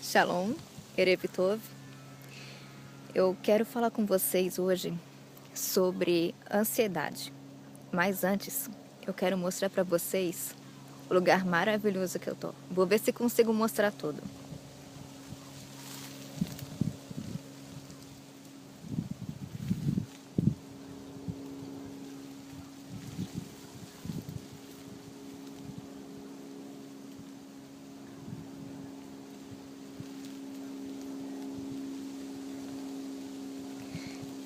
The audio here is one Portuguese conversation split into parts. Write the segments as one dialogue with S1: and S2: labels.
S1: Shalom, Erev Tov. Eu quero falar com vocês hoje sobre ansiedade. Mas antes, eu quero mostrar para vocês o lugar maravilhoso que eu tô. Vou ver se consigo mostrar tudo.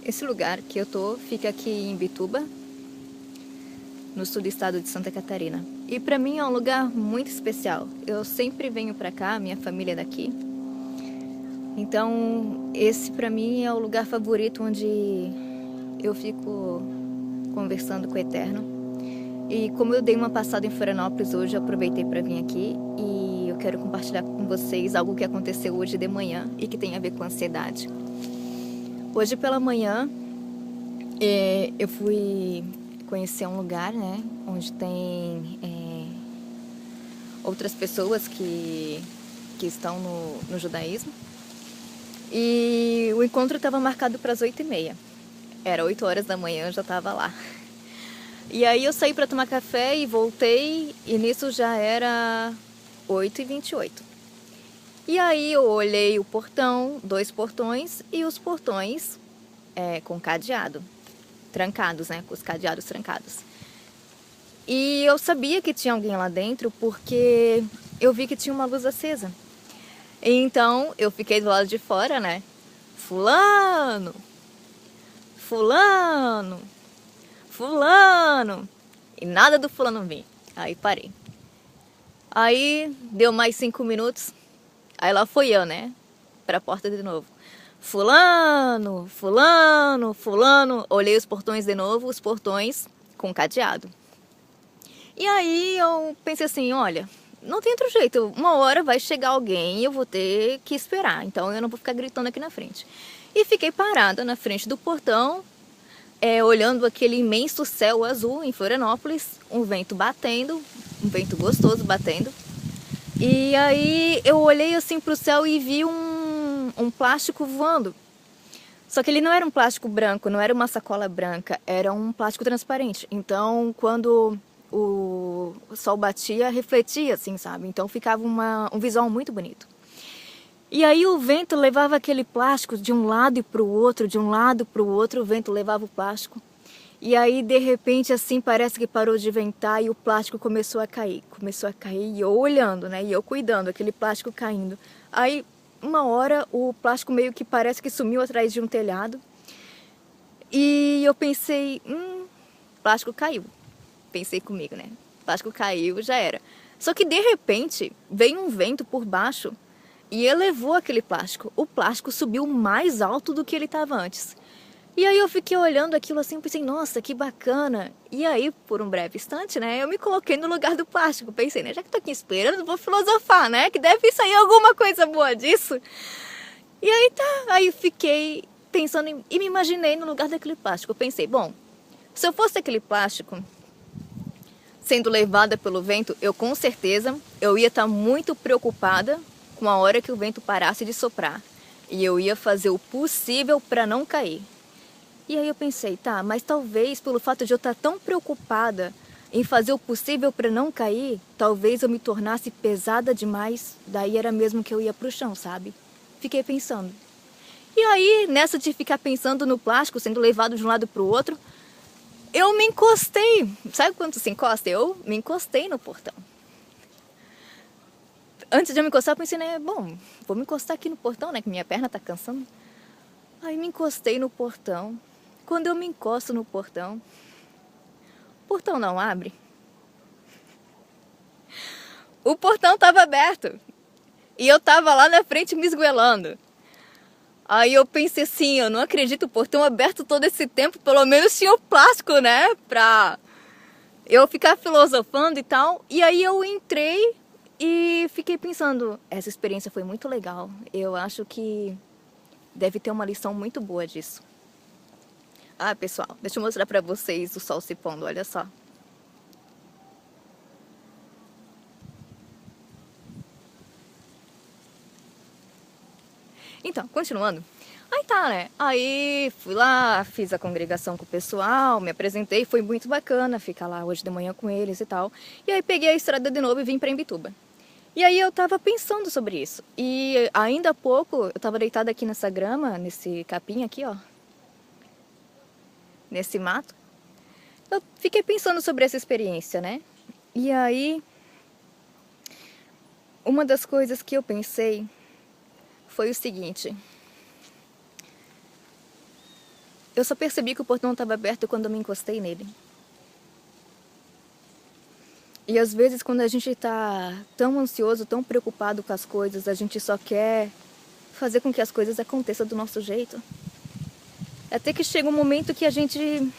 S1: Esse lugar que eu tô fica aqui em Bituba, no sul do estado de Santa Catarina. E para mim é um lugar muito especial. Eu sempre venho para cá, minha família é daqui. Então, esse para mim é o lugar favorito onde eu fico conversando com o Eterno. E como eu dei uma passada em Florianópolis hoje, eu aproveitei para vir aqui e eu quero compartilhar com vocês algo que aconteceu hoje de manhã e que tem a ver com ansiedade. Hoje pela manhã, eu fui conhecer um lugar, né, onde tem outras pessoas que estão no judaísmo. E o encontro estava marcado para as 8h30. Era 8 horas da manhã, eu já estava lá. E aí eu saí para tomar café e voltei, e nisso já era 8h28. E aí eu olhei o portão, 2 portões, e os portões com cadeado, trancados, né? Com os cadeados trancados. E eu sabia que tinha alguém lá dentro porque eu vi que tinha uma luz acesa. Então eu fiquei do lado de fora, né? Fulano! Fulano! Fulano! E nada do fulano vir. Aí parei. Aí deu mais 5 minutos. Aí lá fui eu, né? Pra porta de novo. Fulano, fulano, fulano. Olhei os portões de novo, os portões com cadeado. E aí eu pensei assim, olha, não tem outro jeito. Uma hora vai chegar alguém e eu vou ter que esperar. Então eu não vou ficar gritando aqui na frente. E fiquei parada na frente do portão, olhando aquele imenso céu azul em Florianópolis, um vento batendo, um vento gostoso batendo. E aí eu olhei assim pro céu e vi um plástico voando. Só que ele não era um plástico branco, não era uma sacola branca, era um plástico transparente. Então, quando o sol batia, refletia assim, sabe? Então ficava um visual muito bonito. E aí o vento levava aquele plástico de um lado e para o outro, de um lado para o outro, o vento levava o plástico. E aí, de repente, assim, parece que parou de ventar e o plástico começou a cair. Começou a cair e eu olhando, né? E eu cuidando, aquele plástico caindo. Aí, uma hora, o plástico meio que parece que sumiu atrás de um telhado. E eu pensei, plástico caiu. Pensei comigo, né? Plástico caiu, já era. Só que, de repente, veio um vento por baixo e elevou aquele plástico. O plástico subiu mais alto do que ele estava antes. E aí eu fiquei olhando aquilo assim, pensei, nossa, que bacana. E aí, por um breve instante, né, eu me coloquei no lugar do plástico. Pensei, né, já que tô aqui esperando, vou filosofar, né, que deve sair alguma coisa boa disso. E aí tá, aí fiquei pensando e me imaginei no lugar daquele plástico. Eu pensei, bom, se eu fosse aquele plástico sendo levada pelo vento, eu com certeza eu ia estar muito preocupada com a hora que o vento parasse de soprar. E eu ia fazer o possível para não cair. E aí eu pensei, tá, mas talvez pelo fato de eu estar tão preocupada em fazer o possível para não cair, talvez eu me tornasse pesada demais, daí era mesmo que eu ia pro chão, sabe? Fiquei pensando. E aí, nessa de ficar pensando no plástico sendo levado de um lado pro outro, eu me encostei. Sabe quando se encosta? Eu me encostei no portão. Antes de eu me encostar, eu pensei, né, bom, vou me encostar aqui no portão, né, que minha perna tá cansando. Aí me encostei no portão. Quando eu me encosto no portão, o portão não abre. O portão estava aberto. E eu estava lá na frente me esgoelando. Aí eu pensei assim, eu não acredito, o portão aberto todo esse tempo, pelo menos tinha o plástico, né? Pra eu ficar filosofando e tal. E aí eu entrei e fiquei pensando, essa experiência foi muito legal. Eu acho que deve ter uma lição muito boa disso. Ah, pessoal, deixa eu mostrar pra vocês o sol se pondo, olha só. Então, continuando. Aí tá, né? Aí fui lá, fiz a congregação com o pessoal, me apresentei, foi muito bacana ficar lá hoje de manhã com eles e tal. E aí peguei a estrada de novo e vim pra Imbituba. E aí eu tava pensando sobre isso. E ainda há pouco eu tava deitada aqui nessa grama, nesse capim aqui, ó. Nesse mato. Eu fiquei pensando sobre essa experiência, né? E aí, uma das coisas que eu pensei foi o seguinte. Eu só percebi que o portão estava aberto quando eu me encostei nele. E às vezes quando a gente está tão ansioso, tão preocupado com as coisas, a gente só quer fazer com que as coisas aconteçam do nosso jeito. Até que chega um momento que a gente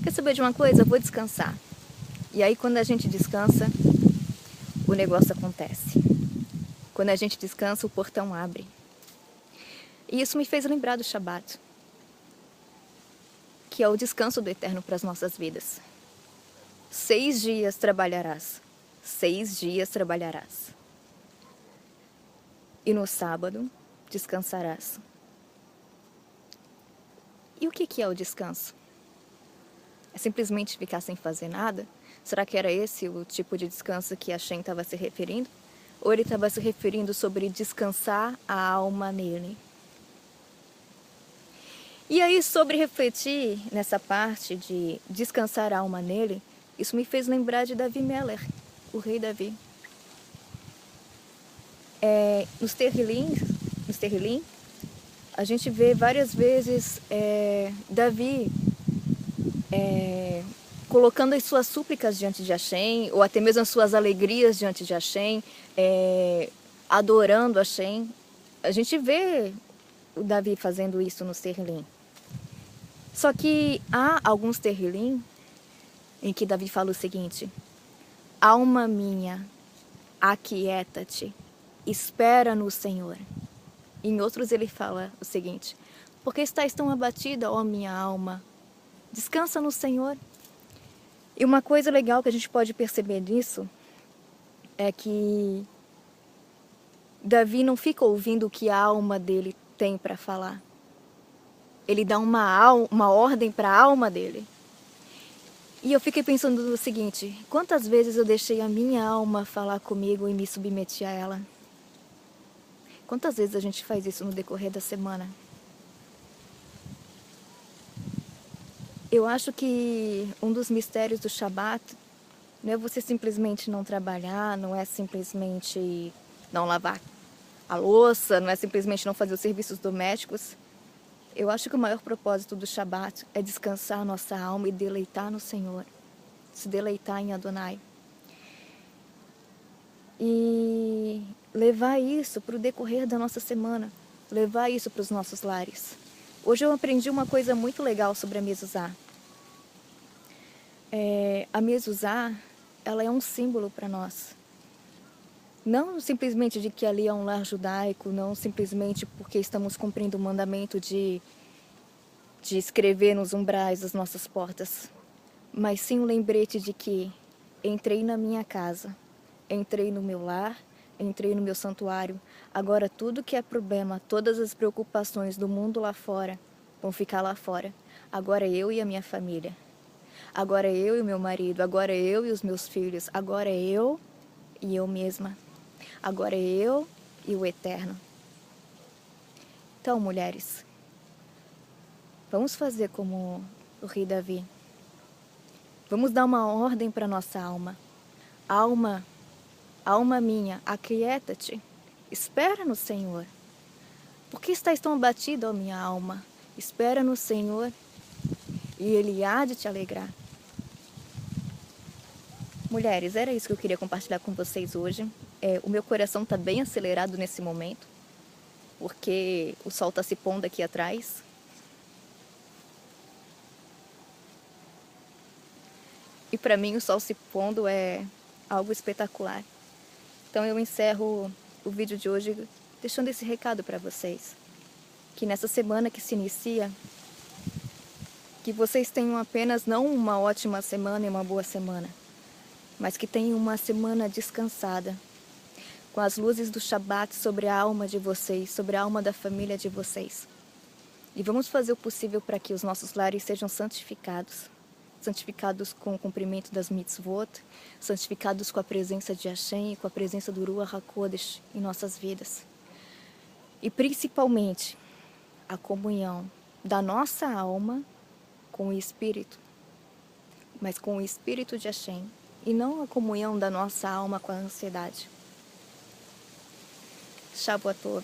S1: quer saber de uma coisa? Vou descansar. E aí quando a gente descansa, o negócio acontece. Quando a gente descansa, o portão abre. E isso me fez lembrar do Shabat, que é o descanso do Eterno para as nossas vidas. 6 dias trabalharás. 6 dias trabalharás. E no sábado descansarás. E o que é o descanso? É simplesmente ficar sem fazer nada? Será que era esse o tipo de descanso que a Shem estava se referindo? Ou ele estava se referindo sobre descansar a alma nele? E aí, sobre refletir nessa parte de descansar a alma nele, isso me fez lembrar de Davi Meller, o rei Davi. Nos Terrilim, a gente vê várias vezes Davi colocando as suas súplicas diante de Hashem, ou até mesmo as suas alegrias diante de Hashem, adorando Hashem. A gente vê o Davi fazendo isso nos Terrilim. Só que há alguns Terrilim em que Davi fala o seguinte: alma minha, aquieta-te, espera no Senhor. Em outros ele fala o seguinte: porque estás tão abatida, ó minha alma, descansa no Senhor. E uma coisa legal que a gente pode perceber nisso é que Davi não fica ouvindo o que a alma dele tem para falar. Ele dá uma ordem para a alma dele. E eu fiquei pensando no seguinte: quantas vezes eu deixei a minha alma falar comigo e me submeti a ela? Quantas vezes a gente faz isso no decorrer da semana? Eu acho que um dos mistérios do Shabat não é você simplesmente não trabalhar, não é simplesmente não lavar a louça, não é simplesmente não fazer os serviços domésticos. Eu acho que o maior propósito do Shabat é descansar nossa alma e deleitar no Senhor, se deleitar em Adonai. E levar isso para o decorrer da nossa semana, levar isso para os nossos lares. Hoje eu aprendi uma coisa muito legal sobre a mezuzá. A mezuzá, ela é um símbolo para nós. Não simplesmente de que ali é um lar judaico, não simplesmente porque estamos cumprindo o mandamento de escrever nos umbrais das nossas portas, mas sim um lembrete de que entrei na minha casa, entrei no meu lar, entrei no meu santuário. Agora tudo que é problema, todas as preocupações do mundo lá fora vão ficar lá fora. Agora eu e a minha família. Agora eu e o meu marido. Agora eu e os meus filhos. Agora eu e eu mesma. Agora eu e o Eterno. Então, mulheres, vamos fazer como o rei Davi. Vamos dar uma ordem para nossa alma. Alma minha, aquieta-te, espera no Senhor. Por que estás tão abatida, ó minha alma? Espera no Senhor e Ele há de te alegrar. Mulheres, era isso que eu queria compartilhar com vocês hoje. O meu coração está bem acelerado nesse momento, porque o sol está se pondo aqui atrás. E para mim o sol se pondo é algo espetacular. Então eu encerro o vídeo de hoje deixando esse recado para vocês. Que nessa semana que se inicia, que vocês tenham apenas não uma ótima semana e uma boa semana, mas que tenham uma semana descansada. com as luzes do Shabat sobre a alma de vocês, sobre a alma da família de vocês. E vamos fazer o possível para que os nossos lares sejam santificados. Santificados com o cumprimento das mitzvot, santificados com a presença de Hashem e com a presença do Ruach HaKodesh em nossas vidas. E principalmente, a comunhão da nossa alma com o Espírito, mas com o Espírito de Hashem, e não a comunhão da nossa alma com a ansiedade. Shavuot Tov.